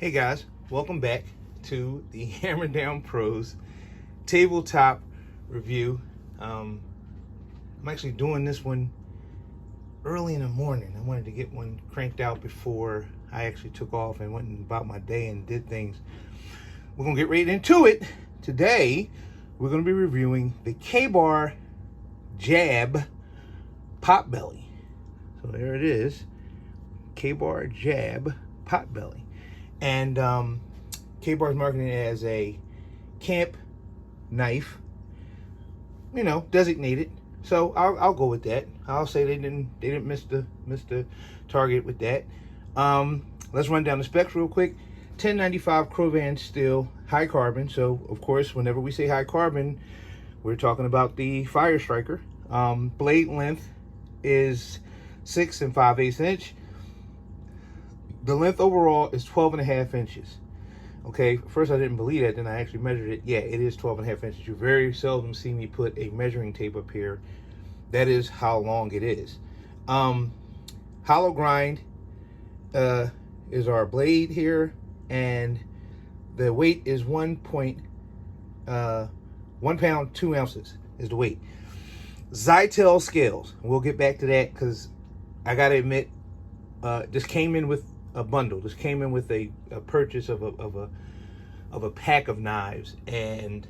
Hey guys, welcome back to the Hammer Down Pros tabletop review. I'm actually doing this one early in the morning. I wanted to get one cranked out before I actually took off and went about my day and did things. We're gonna get right into it. Today, we're gonna be reviewing the KABAR Jab Potbelly. So there it is, KABAR Jab Potbelly. And KABAR is marketing it as a camp knife, you know, designated. So I'll go with that. I'll say they didn't miss the target with that. Let's run down the specs real quick. 1095 Crovan steel, high carbon. So of course, whenever we say high carbon, we're talking about the Fire Striker. Blade length is 6 5/8 inch. The length overall is 12.5 inches. Okay, first I didn't believe that, then I actually measured it. Yeah, it is 12.5 inches. You very seldom see me put a measuring tape up here. That is how long it is. Hollow grind is our blade here, and the weight is 1 pound 2 ounces is the weight. Zytel scales. We'll get back to that because I gotta admit, this came in with a bundle. This came in with a purchase of a pack of knives, and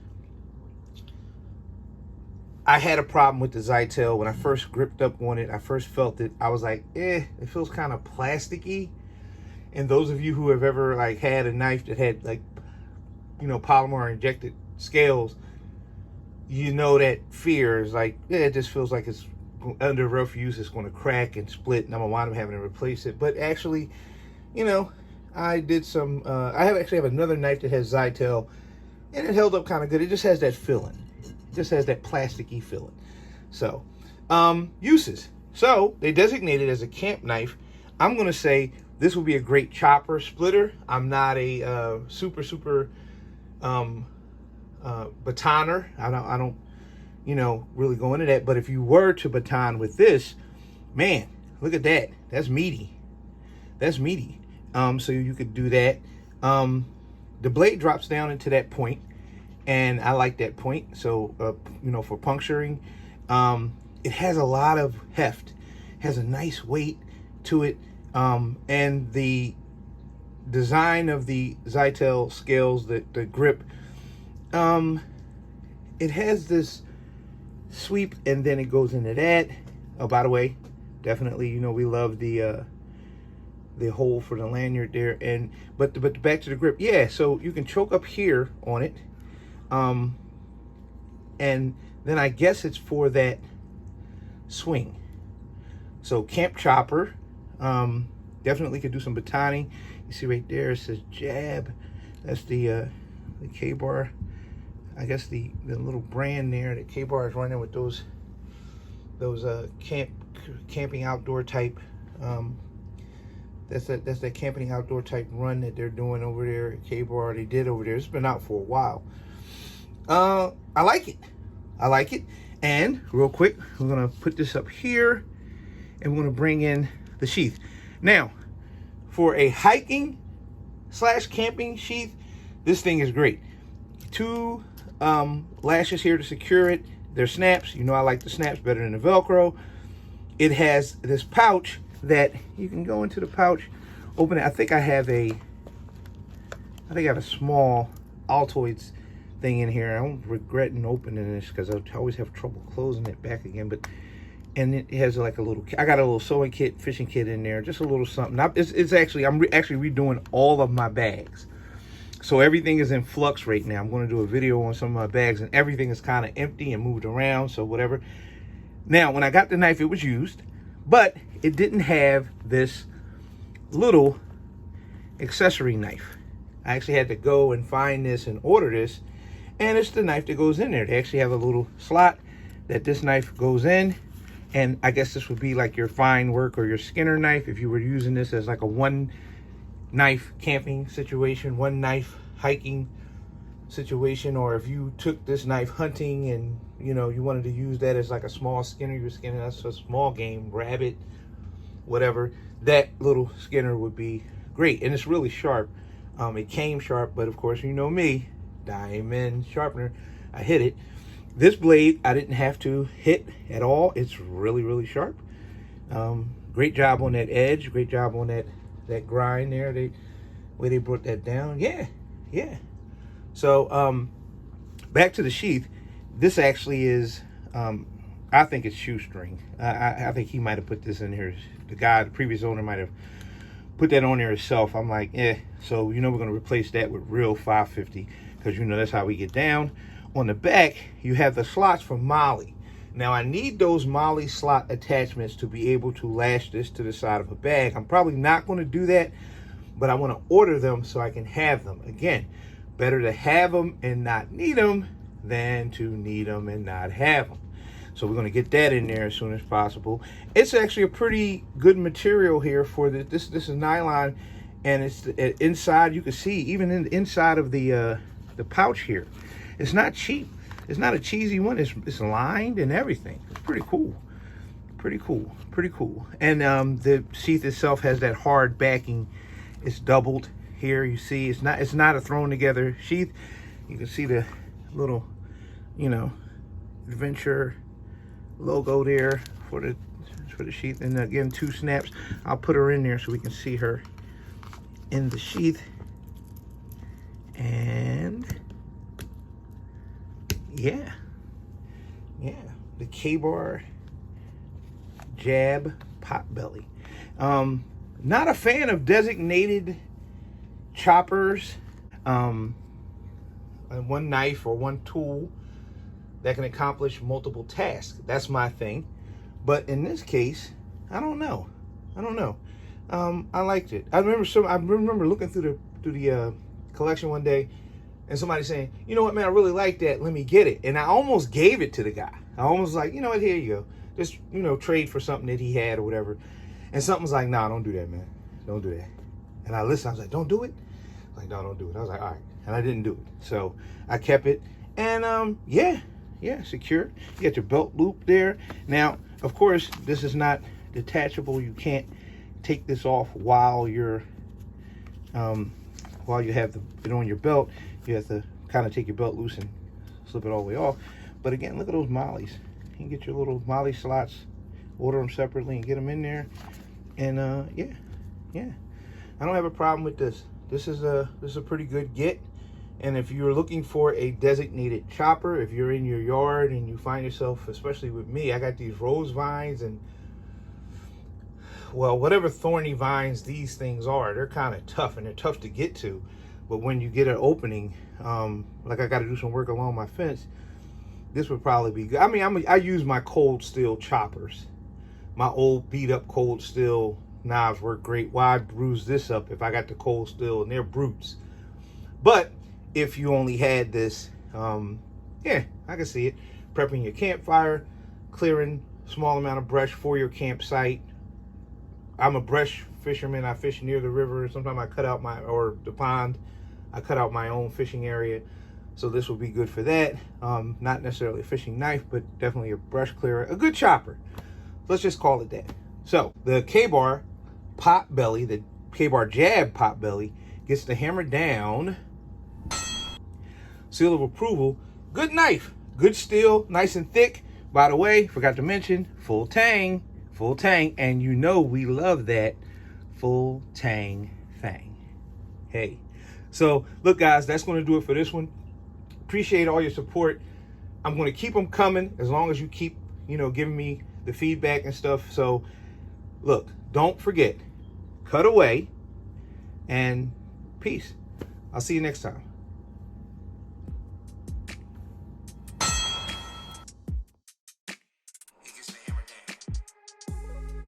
I had a problem with the Zytel. When I first gripped up on it, I first felt it, I was like, it feels kind of plasticky. And those of you who have ever like had a knife that had, like, you know, polymer injected scales, you know that fear is like, it just feels like it's under rough use, it's going to crack and split, and I'm gonna wind up having to replace it. But actually, you know, I did some, I actually have another knife that has Zytel, and it held up kind of good. It just has that feeling. It just has that plasticky feeling. So, uses. So, they designate it as a camp knife. I'm going to say this will be a great chopper, splitter. I'm not a super batoner. I don't, you know, really go into that. But if you were to baton with this, man, look at that. That's meaty. That's meaty. So you could do that. The blade drops down into that point, and I like that point. So, you know, for puncturing, it has a lot of heft, has a nice weight to it. And the design of the Zytel scales, the grip, it has this sweep, and then it goes into that. Oh, by the way, definitely, you know, we love the hole for the lanyard there. And but back to the grip, yeah. So you can choke up here on it, and then I guess it's for that swing. So camp chopper, definitely could do some batoning. You see right there, it says Jab. That's the KABAR. I guess the little brand there that KABAR is running with those camping outdoor type. That's that camping outdoor type run that they're doing over there at KABAR. They did over there. It's been out for a while. I like it. I like it. And real quick, we're gonna put this up here, and we're gonna bring in the sheath. Now, for a hiking / camping sheath, this thing is great. 2 lashes here to secure it. They're snaps. You know I like the snaps better than the Velcro. It has this pouch that you can go into the pouch, open it. I think I have a small Altoids thing in here. I don't regret opening this because I always have trouble closing it back again. But and it has like a little, I got a little sewing kit, fishing kit in there, just a little something. It's actually, I'm actually redoing all of my bags. So everything is in flux right now. I'm going to do a video on some of my bags, and everything is kind of empty and moved around, so whatever. Now, when I got the knife, it was used, but it didn't have this little accessory knife. I actually had to go and find this and order this, and it's the knife that goes in there. They actually have a little slot that this knife goes in, and I guess this would be like your fine work or your Skinner knife if you were using this as like a one knife camping situation, one knife hiking situation, or if you took this knife hunting and, you know, you wanted to use that as like a small Skinner, you're skinning that's a small game, rabbit, whatever, that little Skinner would be great. And it's really sharp. It came sharp, but of course, you know me, diamond sharpener, I hit it. This blade, I didn't have to hit at all. It's really, really sharp. Great job on that edge. Great job on that grind there. Where they brought that down. Yeah. So back to the sheath. This actually is, I think it's shoestring. I think he might have put this in here. The previous owner might have put that on there himself. I'm like, so we're going to replace that with real 550, because that's how we get down. On the back, you have the slots for Molly. Now, I need those Molly slot attachments to be able to lash this to the side of a bag. I'm probably not going to do that, but I want to order them so I can have them. Again, better to have them and not need them than to need them and not have them. So we're going to get that in there as soon as possible. It's actually a pretty good material here for this is nylon, and it's inside. You can see even in the inside of the pouch here. It's not cheap. It's not a cheesy one. It's lined and everything. It's pretty cool. Pretty cool. And the sheath itself has that hard backing. It's doubled here. You see, it's not a thrown together sheath. You can see the little, adventure logo there for the sheath. And again, 2 snaps. I'll put her in there so we can see her in the sheath. And yeah, the KABAR jab potbelly. Not a fan of designated choppers, one knife or one tool that can accomplish multiple tasks. That's my thing. But in this case, I don't know. I liked it. I remember looking through the collection one day, and somebody saying, you know what, man, I really like that. Let me get it. And I almost gave it to the guy. I almost like, you know what, here you go. Just, trade for something that he had or whatever. And something's like, nah, don't do that, man. Don't do that. And I listened. I was like, don't do it? I was like, no, don't do it. I was like, all right. And I didn't do it. So I kept it. And yeah, secure. You got your belt loop there. Now, of course, this is not detachable. You can't take this off while you have it on your belt. You have to kind of take your belt loose and slip it all the way off. But again, look at those mollies. You can get your little molly slots, order them separately and get them in there. And yeah, I don't have a problem with this. This is a pretty good get. And if you're looking for a designated chopper, if you're in your yard and you find yourself, especially with me, I got these rose vines and, well, whatever thorny vines these things are, they're kind of tough and they're tough to get to. But when you get an opening, like I got to do some work along my fence, this would probably be good. I mean, I use my cold steel choppers. My old beat up cold steel knives work great. Why bruise this up if I got the cold steel and they're brutes? But if you only had this, yeah, I can see it. Prepping your campfire, clearing small amount of brush for your campsite. I'm a brush fisherman. I fish near the river. Sometimes I cut out or the pond. I cut out my own fishing area. So this will be good for that. Not necessarily a fishing knife, but definitely a brush clearer. A good chopper. Let's just call it that. So the KABAR potbelly, the KABAR jab potbelly, gets the hammer down. Seal of approval. Good knife. Good steel. Nice and thick. By the way, forgot to mention, full tang. Full tang. And we love that full tang thing. Hey. So, look, guys, that's going to do it for this one. Appreciate all your support. I'm going to keep them coming as long as you keep, giving me the feedback and stuff. So, look, don't forget, cut away and peace. I'll see you next time.